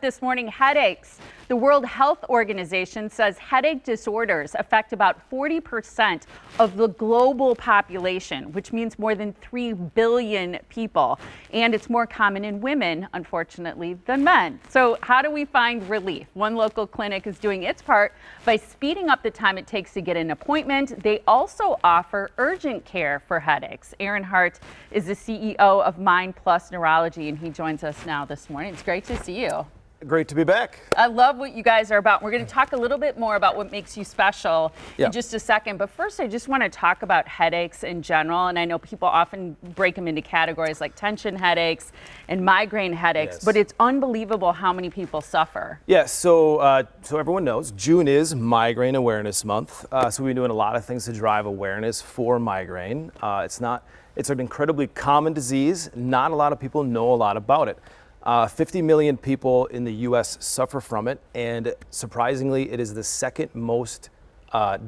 up this morning, headaches. The World Health Organization says headache disorders affect about 40% of the global population, which means more than 3 billion people. And it's more common in women, unfortunately, than men. So how do we find relief? One local clinic is doing its part by speeding up the time it takes to get an appointment. They also offer urgent care for headaches. Aaron Hart is the CEO of Mind Neurology, and he joins us now this morning. It's great to see you. Great to be back. I love what you guys are about. We're going to talk a little bit more about what makes you special in just a second. But first, I just want to talk about headaches in general. And I know people often break them into categories like tension headaches and migraine headaches. Yes. But it's unbelievable how many people suffer. Yes, so everyone knows June is Migraine Awareness Month. So we've been doing a lot of things to drive awareness for migraine. It's an incredibly common disease. Not a lot of people know a lot about it. 50 million people in the U.S. suffer from it, and surprisingly, it is the second most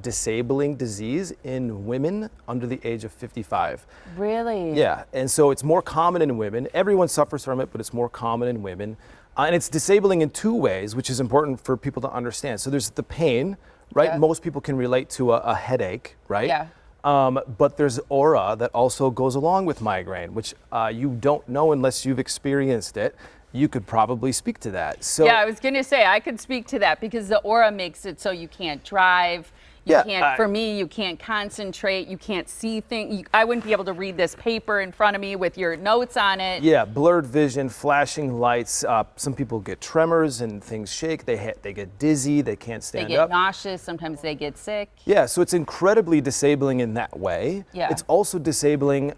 disabling disease in women under the age of 55. Really? Yeah, and so it's more common in women. Everyone suffers from it, but it's more common in women. And it's disabling in two ways, which is important for people to understand. So there's the pain, right? Yeah. Most people can relate to a headache, right? Yeah. But there's aura that also goes along with migraine, which you don't know unless you've experienced it. You could probably speak to that. So yeah, I was going to say I could speak to that because the aura makes it so you can't drive. You can't, for me, you can't concentrate, you can't see things. I wouldn't be able to read this paper in front of me with your notes on it. Yeah, blurred vision, flashing lights. Some people get tremors and things shake. They get dizzy, they can't stand up. They get nauseous, sometimes they get sick. Yeah, so it's incredibly disabling in that way. Yeah. It's also disabling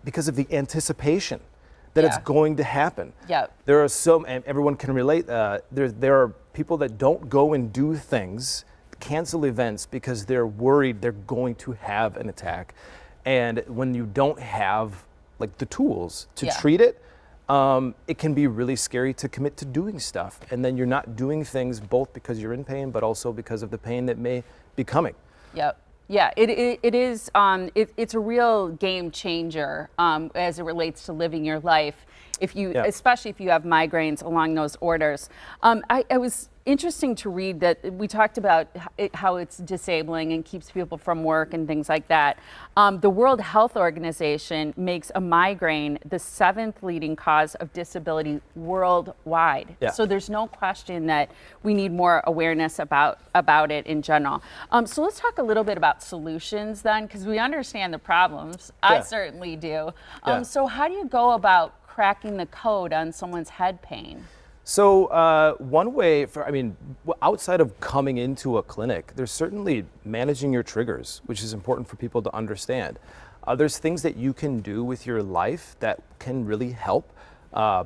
because of the anticipation that it's going to happen. Yeah. There are and everyone can relate, there are people that don't go and do things, cancel events because they're worried they're going to have an attack. And when you don't have like the tools to treat it, it can be really scary to commit to doing stuff. And then you're not doing things both because you're in pain, but also because of the pain that may be coming. Yep. Yeah, it is. It's a real game changer as it relates to living your life. Especially if you have migraines along those orders. I was interesting to read that we talked about how it's disabling and keeps people from work and things like that. The World Health Organization makes a migraine the 7th leading cause of disability worldwide. Yeah. So there's no question that we need more awareness about it in general. So let's talk a little bit about solutions then, because we understand the problems. Yeah. I certainly do. Yeah. So how do you go about cracking the code on someone's head pain? So one way outside of coming into a clinic, there's certainly managing your triggers, which is important for people to understand. There's things that you can do with your life that can really help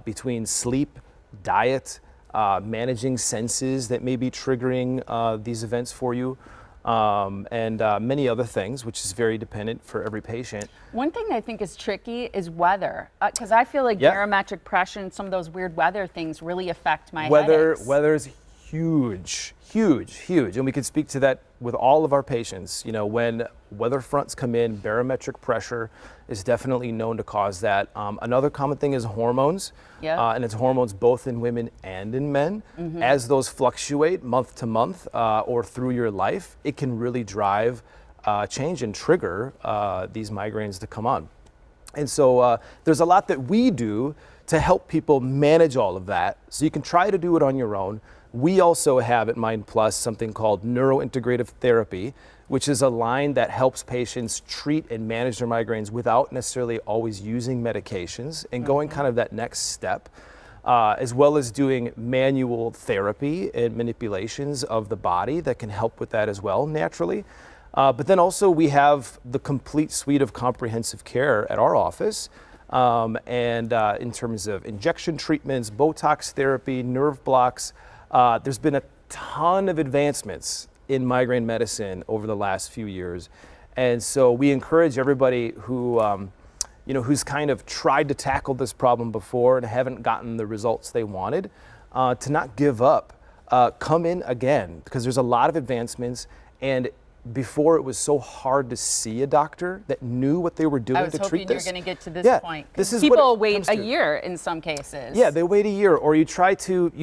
between sleep, diet, managing senses that may be triggering these events for you. And many other things, which is very dependent for every patient. One thing I think is tricky is weather, because I feel like barometric pressure and some of those weird weather things really affect my headaches. Weather's huge, and we can speak to that with all of our patients. You know, when weather fronts come in, barometric pressure is definitely known to cause that. Another common thing is hormones, and it's hormones both in women and in men. Mm-hmm. As those fluctuate month to month or through your life, it can really drive change and trigger these migraines to come on. And so there's a lot that we do to help people manage all of that. So you can try to do it on your own. We also have at Mind Plus something called neurointegrative therapy, which is a line that helps patients treat and manage their migraines without necessarily always using medications and going kind of that next step, as well as doing manual therapy and manipulations of the body that can help with that as well naturally. But then also we have the complete suite of comprehensive care at our office. In terms of injection treatments, Botox therapy, nerve blocks, there's been a ton of advancements in migraine medicine over the last few years. And so we encourage everybody who, who's kind of tried to tackle this problem before and haven't gotten the results they wanted, to not give up. Come in again, because there's a lot of advancements. And before it was so hard to see a doctor that knew what they were doing I was to treat hoping you were this. going to get to this Yeah, point. this is People what it wait comes a to. year in some cases. Yeah, they wait a year, or you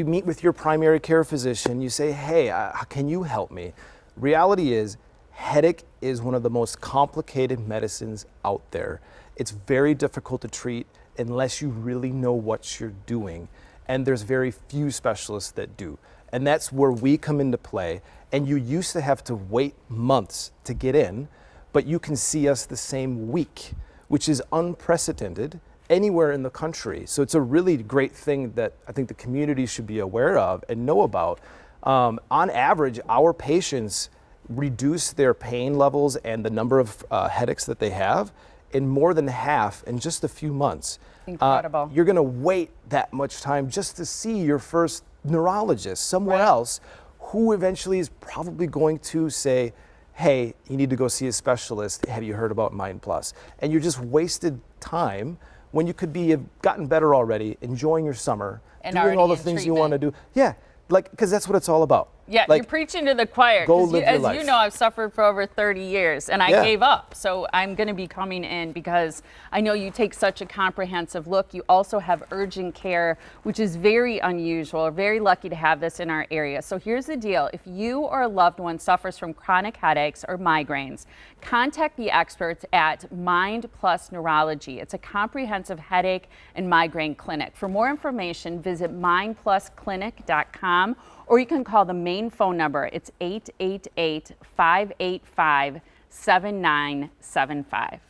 meet with your primary care physician, you say, hey, can you help me? Reality is, headache is one of the most complicated medicines out there. It's very difficult to treat unless you really know what you're doing. And there's very few specialists that do. And that's where we come into play. And you used to have to wait months to get in, but you can see us the same week, which is unprecedented anywhere in the country. So it's a really great thing that I think the community should be aware of and know about. On average, our patients reduce their pain levels and the number of headaches that they have in more than half in just a few months. Incredible. You're going to wait that much time just to see your first neurologist somewhere else, who eventually is probably going to say, hey, you need to go see a specialist. Have you heard about Mind Plus? And you're just wasted time when you could have gotten better already, enjoying your summer, And doing all the already in things you want to treatment. do. Yeah, because that's what it's all about. Yeah, Like, you're preaching to the choir. go 'Cause live your as life. you know, I've suffered for over 30 years and I Yeah. gave up. So I'm going to be coming in because I know you take such a comprehensive look. You also have urgent care, which is very unusual. We're very lucky to have this in our area. So here's the deal. If you or a loved one suffers from chronic headaches or migraines, contact the experts at Mind Plus Neurology. It's a comprehensive headache and migraine clinic. For more information, visit mindplusclinic.com, or you can call the main phone number. It's 888-585-7975.